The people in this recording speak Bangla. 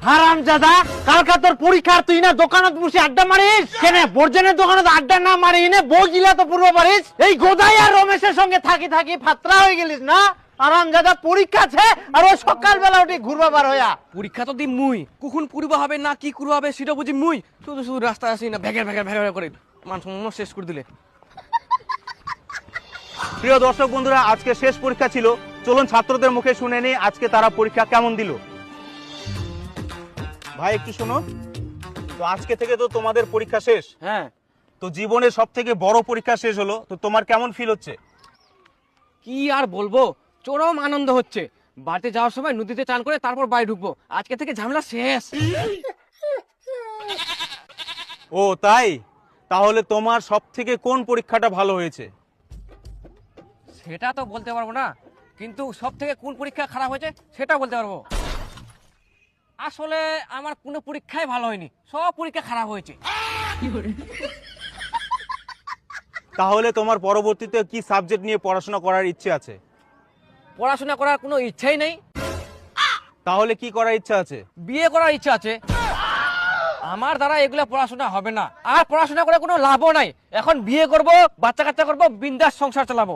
হারামজাদা, কালকা তোর পরীক্ষার তুই না দোকানত বসে আড্ডা মারিস কেন? বর্জনের দোকানত আড্ডা না মারি নে বগিলা তো পূর্ব পারিস। এই গোদাই আর রমেশের সঙ্গে থাকি থাকি ফাত্রা হয়ে গেলিস না। হারামজাদা, পরীক্ষা আছে আর ও সকালবেলা উঠে ঘুরবা বার হইয়া। পরীক্ষা তো দিই মুই, কখন পড়বা হবে না কি করবা হবে সেটা বুঝি মুই। শুধু শুধু রাস্তায় আসি না ভ্যাগের ভ্যাগের ভ্যাগের করে মান সম্মান শেষ করে দিলে। প্রিয় দর্শক বন্ধুরা, আজকে শেষ পরীক্ষা ছিল। চলুন ছাত্রদের মুখে শুনে নিই আজকে তারা পরীক্ষা কেমন দিল। ভাই একটু শোনো তো, আজকে থেকে তো তোমাদের পরীক্ষা শেষ। হ্যাঁ, তো জীবনের সব থেকে বড় পরীক্ষা শেষ হলো, তো তোমার কেমন ফিল হচ্ছে? কি আর বলবো, চরম আনন্দ হচ্ছে। বাড়িতে যাওয়ার সময় নদীতে চান করে তারপর বাড়ি ঢুকবো। আজকে থেকে ঝামেলা শেষ। ও তাই? তাহলে তোমার সব থেকে কোন পরীক্ষাটা ভালো হয়েছে? সেটা তো বলতে পারবো না, কিন্তু সব থেকে কোন পরীক্ষা খারাপ হয়েছে সেটা বলতে পারবো। আসলে আমার কোনো পরীক্ষাই ভালো হয়নি, সব পরীক্ষা খারাপ হয়েছে। তাহলে তোমার পরবর্তীতে কি সাবজেক্ট নিয়ে পড়াশোনা করার ইচ্ছে আছে? পড়াশোনা করার কোনো ইচ্ছাই নেই। তাহলে কি করার ইচ্ছা আছে? বিয়ে করার ইচ্ছা আছে। আমার দ্বারা এগুলা পড়াশোনা হবে না, আর পড়াশোনা করে কোনো লাভও নাই। এখন বিয়ে করব, বাচ্চা কাচ্চা করবো, বিন্দাস সংসার চালাবো।